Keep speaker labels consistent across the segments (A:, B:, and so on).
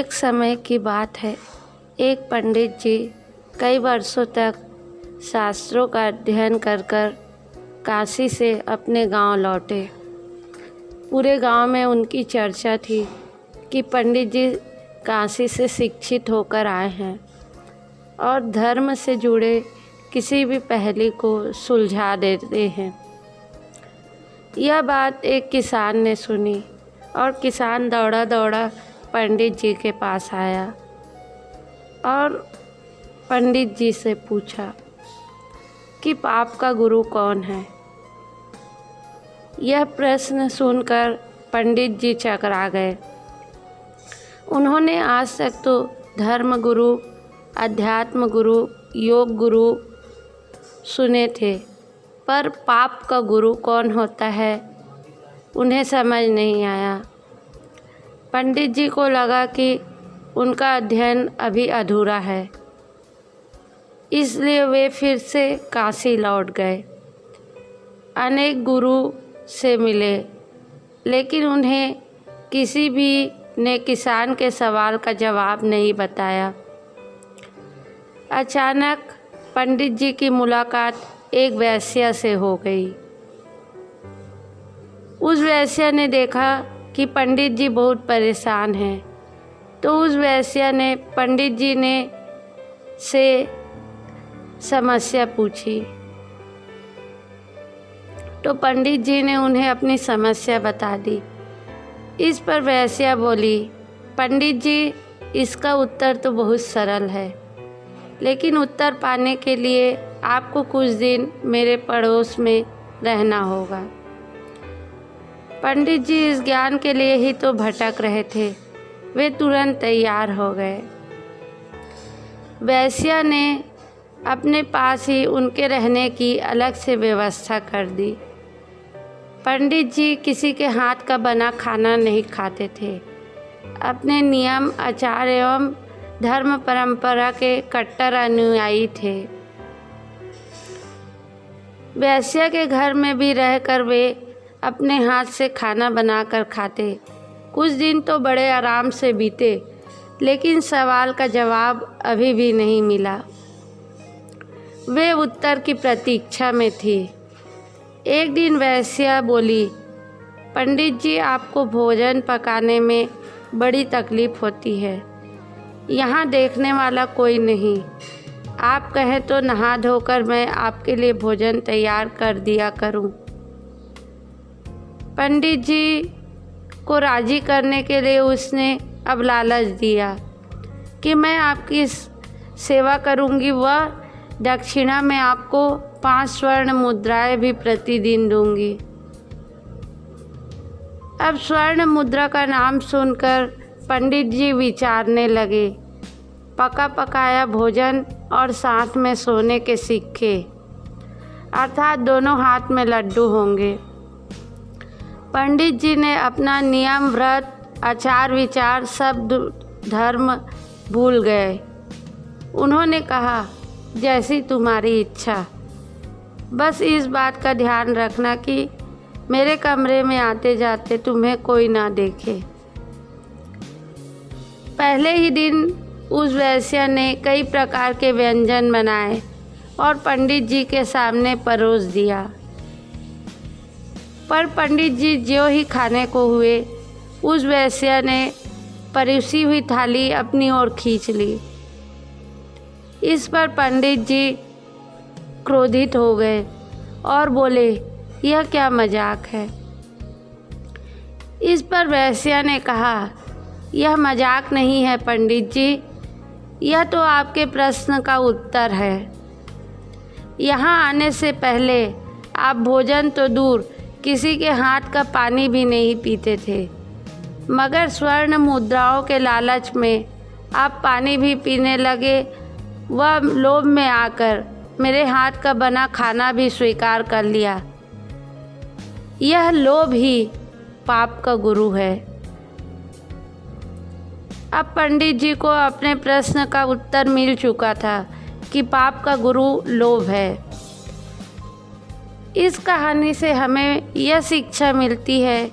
A: एक समय की बात है। एक पंडित जी कई वर्षों तक शास्त्रों का अध्ययन कर काशी से अपने गांव लौटे। पूरे गांव में उनकी चर्चा थी कि पंडित जी काशी से शिक्षित होकर आए हैं और धर्म से जुड़े किसी भी पहेली को सुलझा देते हैं। यह बात एक किसान ने सुनी और किसान दौड़ा दौड़ा पंडित जी के पास आया और पंडित जी से पूछा कि पाप का गुरु कौन है। यह प्रश्न सुनकर पंडित जी चकरा गए। उन्होंने आज तक तो धर्म गुरु, अध्यात्म गुरु, योग गुरु सुने थे, पर पाप का गुरु कौन होता है उन्हें समझ नहीं आया। पंडित जी को लगा कि उनका अध्ययन अभी अधूरा है, इसलिए वे फिर से काशी लौट गए। अनेक गुरु से मिले, लेकिन उन्हें किसी भी ने किसान के सवाल का जवाब नहीं बताया। अचानक पंडित जी की मुलाकात एक वैश्या से हो गई। उस वैश्या ने देखा कि पंडित जी बहुत परेशान हैं, तो उस वैश्या ने पंडित जी ने से समस्या पूछी। तो पंडित जी ने उन्हें अपनी समस्या बता दी। इस पर वैश्या बोली, पंडित जी, इसका उत्तर तो बहुत सरल है, लेकिन उत्तर पाने के लिए आपको कुछ दिन मेरे पड़ोस में रहना होगा। पंडित जी इस ज्ञान के लिए ही तो भटक रहे थे। वे तुरंत तैयार हो गए। वैश्या ने अपने पास ही उनके रहने की अलग से व्यवस्था कर दी। पंडित जी किसी के हाथ का बना खाना नहीं खाते थे। अपने नियम, आचार एवं धर्म परंपरा के कट्टर अनुयायी थे। वैश्या के घर में भी रहकर वे अपने हाथ से खाना बनाकर खाते। कुछ दिन तो बड़े आराम से बीते, लेकिन सवाल का जवाब अभी भी नहीं मिला। वे उत्तर की प्रतीक्षा में थी। एक दिन वैश्या बोली, पंडित जी, आपको भोजन पकाने में बड़ी तकलीफ होती है। यहाँ देखने वाला कोई नहीं। आप कहें तो नहा धोकर मैं आपके लिए भोजन तैयार कर दिया करूं। पंडित जी को राजी करने के लिए उसने अब लालच दिया कि मैं आपकी सेवा करूंगी, वह दक्षिणा में आपको 5 स्वर्ण मुद्राएं भी प्रतिदिन दूंगी। अब स्वर्ण मुद्रा का नाम सुनकर पंडित जी विचारने लगे। पका पकाया भोजन और साथ में सोने के सिक्के, अर्थात दोनों हाथ में लड्डू होंगे। पंडित जी ने अपना नियम, व्रत, आचार विचार सब धर्म भूल गए। उन्होंने कहा, जैसी तुम्हारी इच्छा, बस इस बात का ध्यान रखना कि मेरे कमरे में आते जाते तुम्हें कोई ना देखे। पहले ही दिन उस वैश्या ने कई प्रकार के व्यंजन बनाए और पंडित जी के सामने परोस दिया। पर पंडित जी ज्यों ही खाने को हुए, उस वैश्या ने परोसी हुई थाली अपनी ओर खींच ली। इस पर पंडित जी क्रोधित हो गए और बोले, यह क्या मजाक है। इस पर वैश्या ने कहा, यह मजाक नहीं है पंडित जी, यह तो आपके प्रश्न का उत्तर है। यहाँ आने से पहले आप भोजन तो दूर, किसी के हाथ का पानी भी नहीं पीते थे, मगर स्वर्ण मुद्राओं के लालच में आप पानी भी पीने लगे। वह लोभ में आकर मेरे हाथ का बना खाना भी स्वीकार कर लिया। यह लोभ ही पाप का गुरु है। अब पंडित जी को अपने प्रश्न का उत्तर मिल चुका था कि पाप का गुरु लोभ है। इस कहानी से हमें यह शिक्षा मिलती है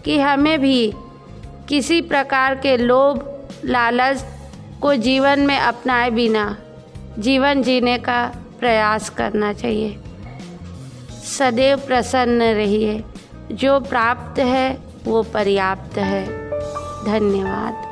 A: कि हमें भी किसी प्रकार के लोभ, लालच को जीवन में अपनाए बिना जीवन जीने का प्रयास करना चाहिए। सदैव प्रसन्न रहिए, जो प्राप्त है वो पर्याप्त है। धन्यवाद।